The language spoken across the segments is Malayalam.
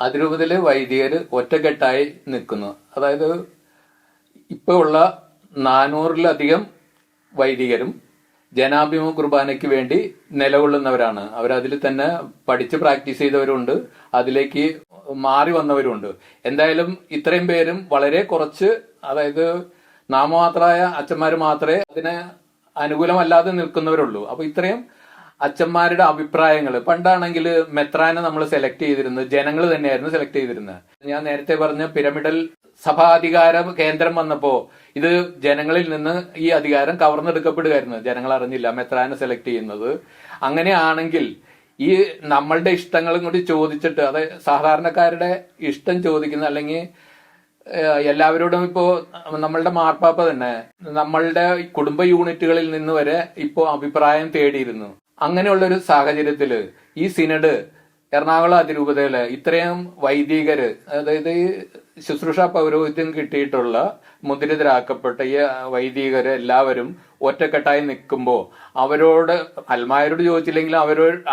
അതിരൂപതയിലെ വൈദികർ ഒറ്റക്കെട്ടായി നിൽക്കുന്നു. അതായത് ഇപ്പോൾ ഉള്ള 400-ലധികം വൈദികരും ജനാഭിമുഖ കുർബാനയ്ക്ക് വേണ്ടി നിലകൊള്ളുന്നവരാണ്. അവരതിൽ തന്നെ പഠിച്ച് പ്രാക്ടീസ് ചെയ്തവരുണ്ട്, അതിലേക്ക് മാറി വന്നവരുണ്ട്. എന്തായാലും ഇത്രയും പേരും വളരെ കുറച്ച്, അതായത് നാമമാത്രമായ അച്ഛന്മാർ മാത്രമേ അതിന് അനുകൂലമല്ലാതെ നിൽക്കുന്നവരുള്ളൂ. അപ്പൊ ഇത്രയും അച്ഛന്മാരുടെ അഭിപ്രായങ്ങൾ, പണ്ടാണെങ്കിൽ മെത്രാനെ നമ്മൾ സെലക്ട് ചെയ്തിരുന്നത് ജനങ്ങൾ തന്നെയായിരുന്നു സെലക്ട് ചെയ്തിരുന്നത്. ഞാൻ നേരത്തെ പറഞ്ഞ പിരമിഡൽ സഭാധികാര കേന്ദ്രം വന്നപ്പോ ഇത് ജനങ്ങളിൽ നിന്ന് ഈ അധികാരം കവർന്നെടുക്കപ്പെടുകയായിരുന്നു. ജനങ്ങൾ അറിഞ്ഞില്ല മെത്രാനെ സെലക്ട് ചെയ്യുന്നത്. അങ്ങനെയാണെങ്കിൽ ഈ നമ്മളുടെ ഇഷ്ടങ്ങളും കൂടി ചോദിച്ചിട്ട്, അതായത് സാധാരണക്കാരുടെ ഇഷ്ടം ചോദിക്കുന്ന, അല്ലെങ്കിൽ എല്ലാവരോടും ഇപ്പോ നമ്മളുടെ മാർപ്പാപ്പ തന്നെ നമ്മളുടെ കുടുംബ യൂണിറ്റുകളിൽ നിന്ന് വരെ ഇപ്പോ അഭിപ്രായം തേടിയിരുന്നു. അങ്ങനെയുള്ള ഒരു സാഹചര്യത്തില് ഈ സിനഡ് എറണാകുളം അതിരൂപതയില് ഇത്രയും വൈദികര്, അതായത് ഈ ശുശ്രൂഷ പൗരോഹിത്യം കിട്ടിയിട്ടുള്ള മുദ്രിതരാക്കപ്പെട്ട ഈ വൈദികര് എല്ലാവരും ഒറ്റക്കെട്ടായി നിൽക്കുമ്പോൾ അവരോട്, അൽമായരോട് ചോദിച്ചില്ലെങ്കിലും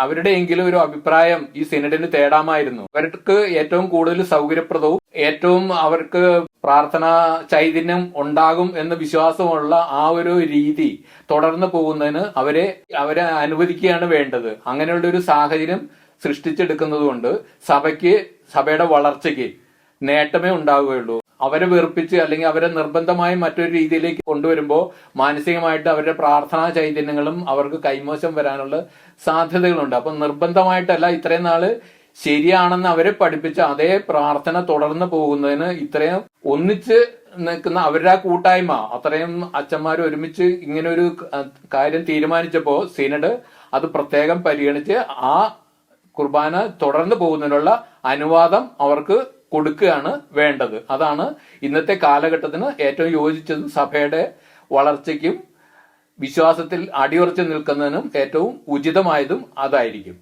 അവരുടെയെങ്കിലും ഒരു അഭിപ്രായം ഈ സിനഡിന് തേടാമായിരുന്നു. അവർക്ക് ഏറ്റവും കൂടുതൽ സൗകര്യപ്രദവും ഏറ്റവും അവർക്ക് പ്രാർത്ഥനാ ചൈതന്യം ഉണ്ടാകും എന്ന് വിശ്വാസമുള്ള ആ ഒരു രീതി തുടർന്ന് പോകുന്നതിന് അവരെ അനുവദിക്കുകയാണ് വേണ്ടത്. അങ്ങനെയുള്ള ഒരു സാഹചര്യം സൃഷ്ടിച്ചെടുക്കുന്നത് കൊണ്ട് സഭയുടെ വളർച്ചയ്ക്ക് നേട്ടമേ ഉണ്ടാവുകയുള്ളൂ. അവരെ വെറുപ്പിച്ച് അല്ലെങ്കിൽ അവരെ നിർബന്ധമായി മറ്റൊരു രീതിയിലേക്ക് കൊണ്ടുവരുമ്പോൾ മാനസികമായിട്ട് അവരുടെ പ്രാർത്ഥനാ ചൈതന്യങ്ങളും അവർക്ക് കൈമോശം വരാനുള്ള സാധ്യതകളുണ്ട്. അപ്പൊ നിർബന്ധമായിട്ടല്ല, ഇത്രയും നാള് ശരിയാണെന്ന് അവരെ പഠിപ്പിച്ച അതേ പ്രാർത്ഥന തുടർന്ന് പോകുന്നതിന് ഇത്രയും ഒന്നിച്ച് നിൽക്കുന്ന അവരുടെ ആ കൂട്ടായ്മ, അത്രയും അച്ഛന്മാർ ഒരുമിച്ച് ഇങ്ങനെ ഒരു കാര്യം തീരുമാനിച്ചപ്പോ സിനഡ് അത് പ്രത്യേകം പരിഗണിച്ച് ആ കുർബാന തുടർന്ന് പോകുന്നതിനുള്ള അനുവാദം അവർക്ക് കൊടുക്കുകയാണ് വേണ്ടത്. അതാണ് ഇന്നത്തെ കാലഘട്ടത്തിന് ഏറ്റവും യോജിച്ചതും സഭയുടെ വളർച്ചയ്ക്കും വിശ്വാസത്തിൽ അടിയുറച്ചു നിൽക്കുന്നതിനും ഏറ്റവും ഉചിതമായതും അതായിരിക്കും.